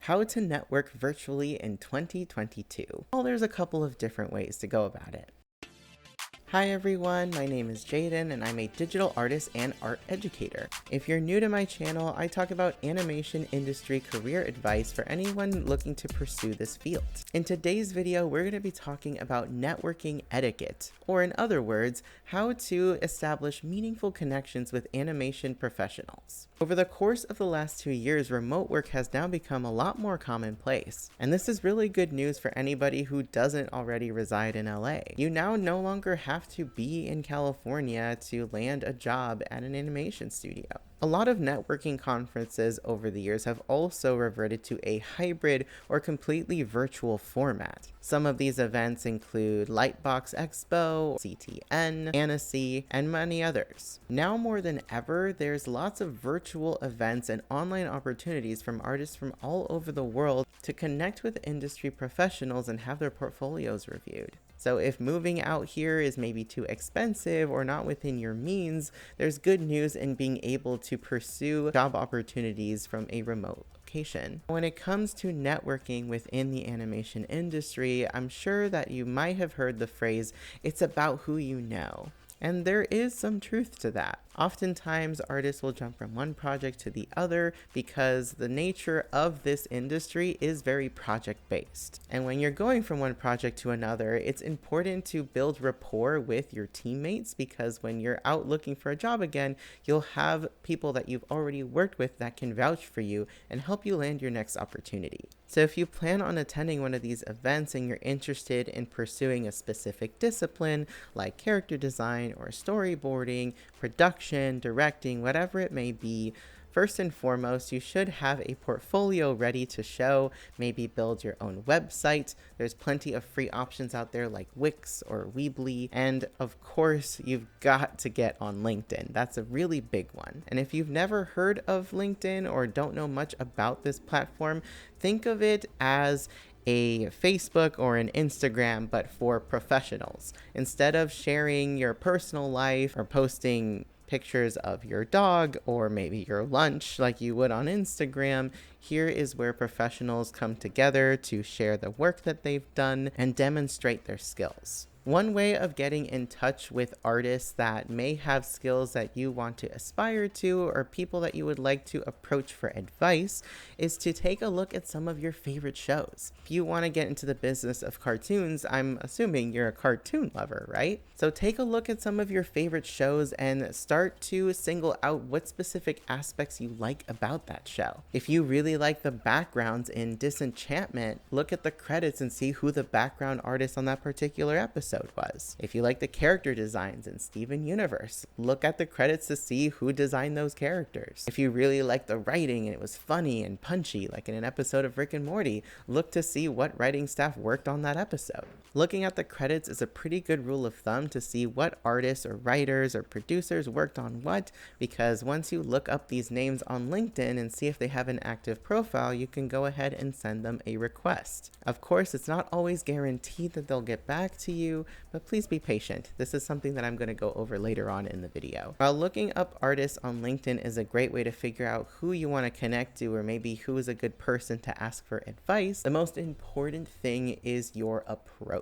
How to network virtually in 2022. Well, there's a couple of different ways to go about it. Hi everyone, my name is Jaden and I'm a digital artist and art educator. If you're new to my channel, I talk about animation industry career advice for anyone looking to pursue this field. In today's video, we're going to be talking about networking etiquette, or in other words, how to establish meaningful connections with animation professionals. Over the course of the last 2 years, remote work has now become a lot more commonplace, and this is really good news for anybody who doesn't already reside in LA. You now no longer have to be in California to land a job at an animation studio. A lot of networking conferences over the years have also reverted to a hybrid or completely virtual format. Some of these events include Lightbox Expo, CTN, Annecy, and many others. Now more than ever, there's lots of virtual events and online opportunities from artists from all over the world to connect with industry professionals and have their portfolios reviewed. So if moving out here is maybe too expensive or not within your means, there's good news in being able to pursue job opportunities from a remote location. When it comes to networking within the animation industry, I'm sure that you might have heard the phrase, "It's about who you know." And there is some truth to that. Oftentimes, artists will jump from one project to the other because the nature of this industry is very project-based. And when you're going from one project to another, it's important to build rapport with your teammates because when you're out looking for a job again, you'll have people that you've already worked with that can vouch for you and help you land your next opportunity. So if you plan on attending one of these events and you're interested in pursuing a specific discipline like character design or storyboarding, production, directing, whatever it may be, first and foremost, you should have a portfolio ready to show, maybe build your own website. There's plenty of free options out there like Wix or Weebly. And of course, you've got to get on LinkedIn. That's a really big one. And if you've never heard of LinkedIn or don't know much about this platform, think of it as a Facebook or an Instagram, but for professionals. Instead of sharing your personal life or posting pictures of your dog or maybe your lunch like you would on Instagram, here is where professionals come together to share the work that they've done and demonstrate their skills. One way of getting in touch with artists that may have skills that you want to aspire to or people that you would like to approach for advice is to take a look at some of your favorite shows. If you want to get into the business of cartoons, I'm assuming you're a cartoon lover, right? So take a look at some of your favorite shows and start to single out what specific aspects you like about that show. If you really like the backgrounds in Disenchantment, look at the credits and see who the background artist on that particular episode was. If you like the character designs in Steven Universe, look at the credits to see who designed those characters. If you really like the writing and it was funny and punchy, like in an episode of Rick and Morty, look to see what writing staff worked on that episode. Looking at the credits is a pretty good rule of thumb to see what artists or writers or producers worked on what, because once you look up these names on LinkedIn and see if they have an active profile, you can go ahead and send them a request. Of course, it's not always guaranteed that they'll get back to you, but please be patient. This is something that I'm going to go over later on in the video. While looking up artists on LinkedIn is a great way to figure out who you want to connect to or maybe who is a good person to ask for advice, the most important thing is your approach.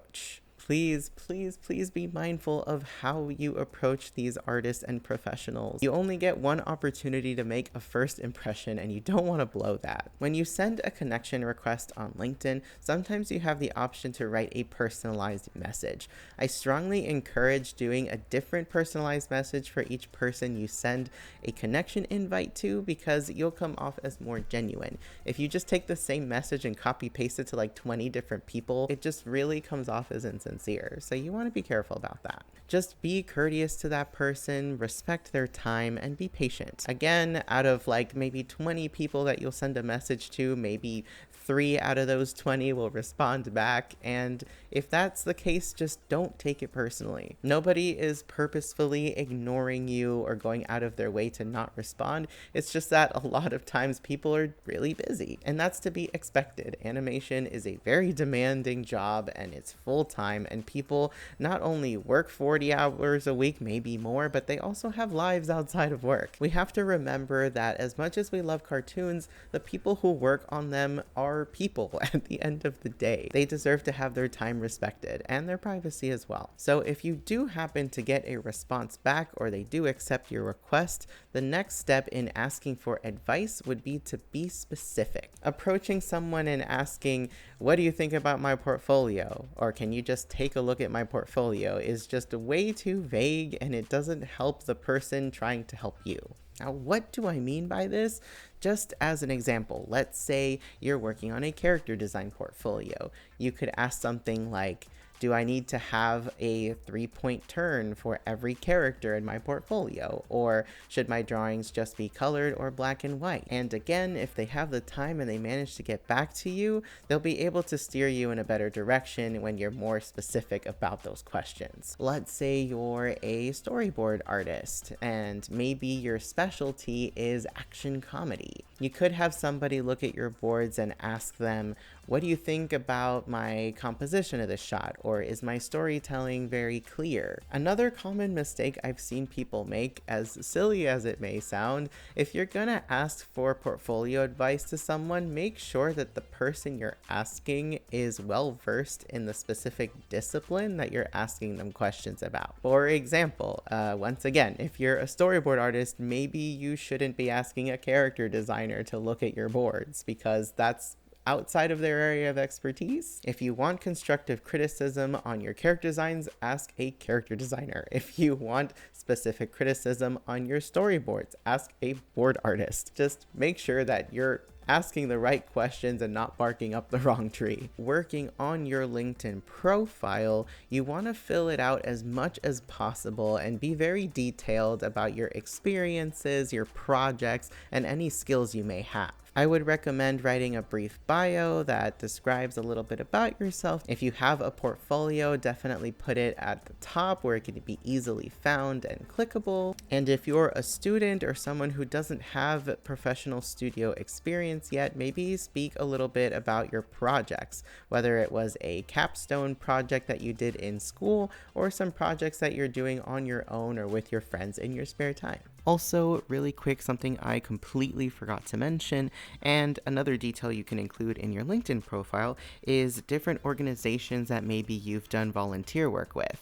Please, please, please be mindful of how you approach these artists and professionals. You only get one opportunity to make a first impression and you don't want to blow that. When you send a connection request on LinkedIn, sometimes you have the option to write a personalized message. I strongly encourage doing a different personalized message for each person you send a connection invite to because you'll come off as more genuine. If you just take the same message and copy paste it to like 20 different people, it just really comes off as insincere. So you want to be careful about that. Just be courteous to that person, respect their time, and be patient. Again, out of like maybe 20 people that you'll send a message to, maybe 3 out of those 20 will respond back. And if that's the case, just don't take it personally. Nobody is purposefully ignoring you or going out of their way to not respond. It's just that a lot of times people are really busy, and that's to be expected. Animation is a very demanding job and it's full time And people not only work 40 hours a week, maybe more, but they also have lives outside of work. We have to remember that as much as we love cartoons, the people who work on them are people at the end of the day. They deserve to have their time respected and their privacy as well. So if you do happen to get a response back or they do accept your request, the next step in asking for advice would be to be specific. Approaching someone and asking, "What do you think about my portfolio?" or "Can you just take a look at my portfolio?" is just way too vague, and it doesn't help the person trying to help you. Now, what do I mean by this? Just as an example, let's say you're working on a character design portfolio. You could ask something like, "Do I need to have a 3-point turn for every character in my portfolio? Or should my drawings just be colored or black and white?" And again, if they have the time and they manage to get back to you, they'll be able to steer you in a better direction when you're more specific about those questions. Let's say you're a storyboard artist and maybe your specialty is action comedy. You could have somebody look at your boards and ask them, "What do you think about my composition of this shot?" Or "Is my storytelling very clear?" Another common mistake I've seen people make, as silly as it may sound, if you're gonna ask for portfolio advice to someone, make sure that the person you're asking is well versed in the specific discipline that you're asking them questions about. For example, once again, if you're a storyboard artist, maybe you shouldn't be asking a character designer to look at your boards because that's outside of their area of expertise. If you want constructive criticism on your character designs, ask a character designer. If you want specific criticism on your storyboards, ask a board artist. Just make sure that you're asking the right questions and not barking up the wrong tree. Working on your LinkedIn profile, you want to fill it out as much as possible and be very detailed about your experiences, your projects, and any skills you may have. I would recommend writing a brief bio that describes a little bit about yourself. If you have a portfolio, definitely put it at the top where it can be easily found and clickable. And if you're a student or someone who doesn't have professional studio experience yet, maybe speak a little bit about your projects, whether it was a capstone project that you did in school or some projects that you're doing on your own or with your friends in your spare time. Also, really quick, something I completely forgot to mention, and another detail you can include in your LinkedIn profile, is different organizations that maybe you've done volunteer work with.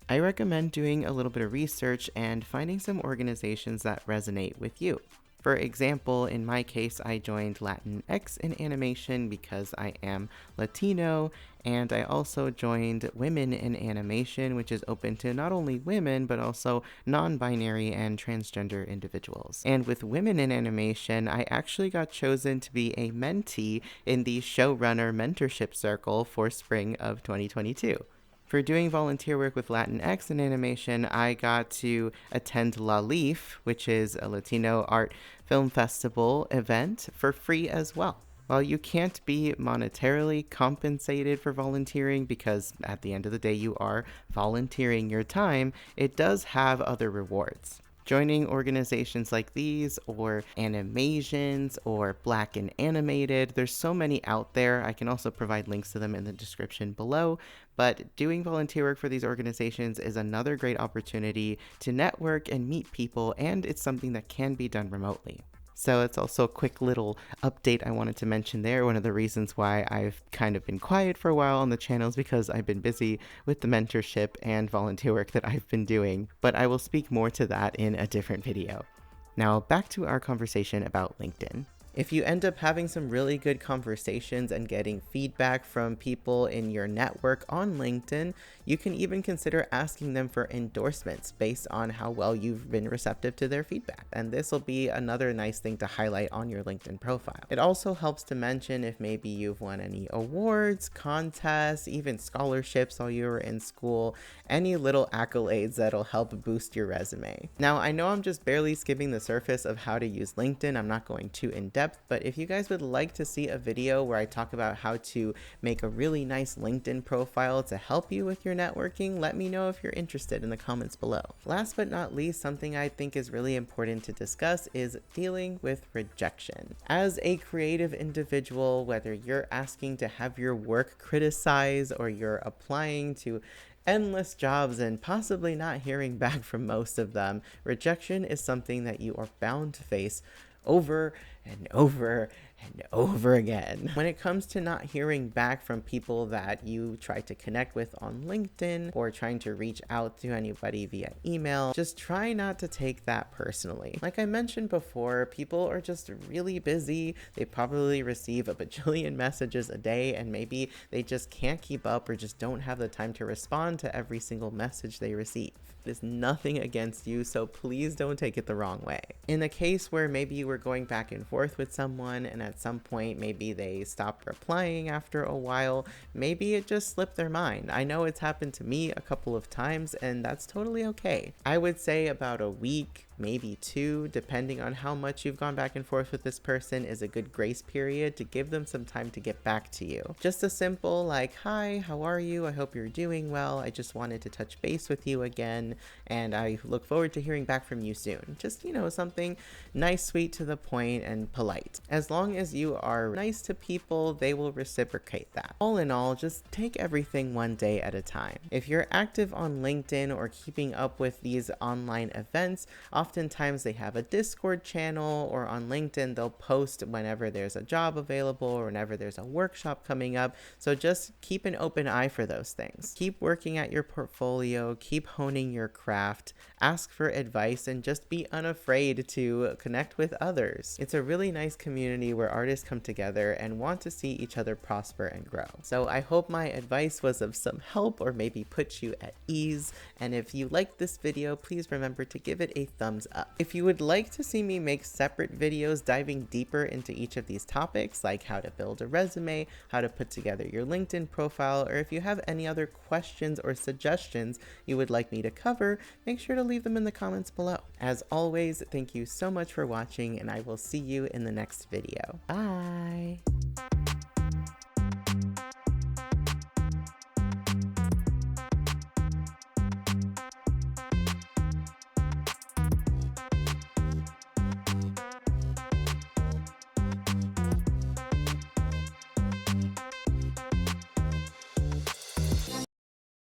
I recommend doing a little bit of research and finding some organizations that resonate with you. For example, in my case, I joined Latinx in animation because I am Latino, and I also joined Women in Animation, which is open to not only women, but also non-binary and transgender individuals. And with Women in Animation, I actually got chosen to be a mentee in the showrunner mentorship circle for spring of 2022. For doing volunteer work with Latinx in animation, I got to attend La Leaf, which is a Latino art film festival event, for free as well. While you can't be monetarily compensated for volunteering because at the end of the day you are volunteering your time, it does have other rewards. Joining organizations like these, or Animations, or Black and Animated, there's so many out there. I can also provide links to them in the description below, but doing volunteer work for these organizations is another great opportunity to network and meet people, and it's something that can be done remotely. So it's also a quick little update I wanted to mention there. One of the reasons why I've kind of been quiet for a while on the channel is because I've been busy with the mentorship and volunteer work that I've been doing, but I will speak more to that in a different video. Now back to our conversation about LinkedIn. If you end up having some really good conversations and getting feedback from people in your network on LinkedIn, you can even consider asking them for endorsements based on how well you've been receptive to their feedback. And this will be another nice thing to highlight on your LinkedIn profile. It also helps to mention if maybe you've won any awards, contests, even scholarships while you were in school, any little accolades that'll help boost your resume. Now, I know I'm just barely skimming the surface of how to use LinkedIn. I'm not going too in depth depth, but if you guys would like to see a video where I talk about how to make a really nice LinkedIn profile to help you with your networking, let me know if you're interested in the comments below. Last but not least, something I think is really important to discuss is dealing with rejection. As a creative individual, whether you're asking to have your work criticized or you're applying to endless jobs and possibly not hearing back from most of them, rejection is something that you are bound to face over and over and over again. When it comes to not hearing back from people that you try to connect with on LinkedIn or trying to reach out to anybody via email, just try not to take that personally. Like I mentioned before, people are just really busy. They probably receive a bajillion messages a day, and maybe they just can't keep up or just don't have the time to respond to every single message they receive. There's nothing against you, so please don't take it the wrong way. In a case where maybe you were going back and forth with someone and at some point maybe they stopped replying after a while, maybe it just slipped their mind. I know it's happened to me a couple of times, and that's totally okay. I would say about a week, maybe 2, depending on how much you've gone back and forth with this person, is a good grace period to give them some time to get back to you. Just a simple like, hi, how are you? I hope you're doing well. I just wanted to touch base with you again, and I look forward to hearing back from you soon. Just, something nice, sweet, to the point, and polite. As long as you are nice to people, they will reciprocate that. All in all, just take everything one day at a time. If you're active on LinkedIn or keeping up with these online events, oftentimes they have a Discord channel, or on LinkedIn they'll post whenever there's a job available or whenever there's a workshop coming up. So just keep an open eye for those things. Keep working at your portfolio, keep honing your craft, ask for advice, and just be unafraid to connect with others. It's a really nice community where artists come together and want to see each other prosper and grow. So I hope my advice was of some help or maybe put you at ease. And if you liked this video, please remember to give it a thumbs up. If you would like to see me make separate videos diving deeper into each of these topics, like how to build a resume, how to put together your LinkedIn profile, or if you have any other questions or suggestions you would like me to cover, make sure to leave them in the comments below. As always, thank you so much for watching, and I will see you in the next video. Bye!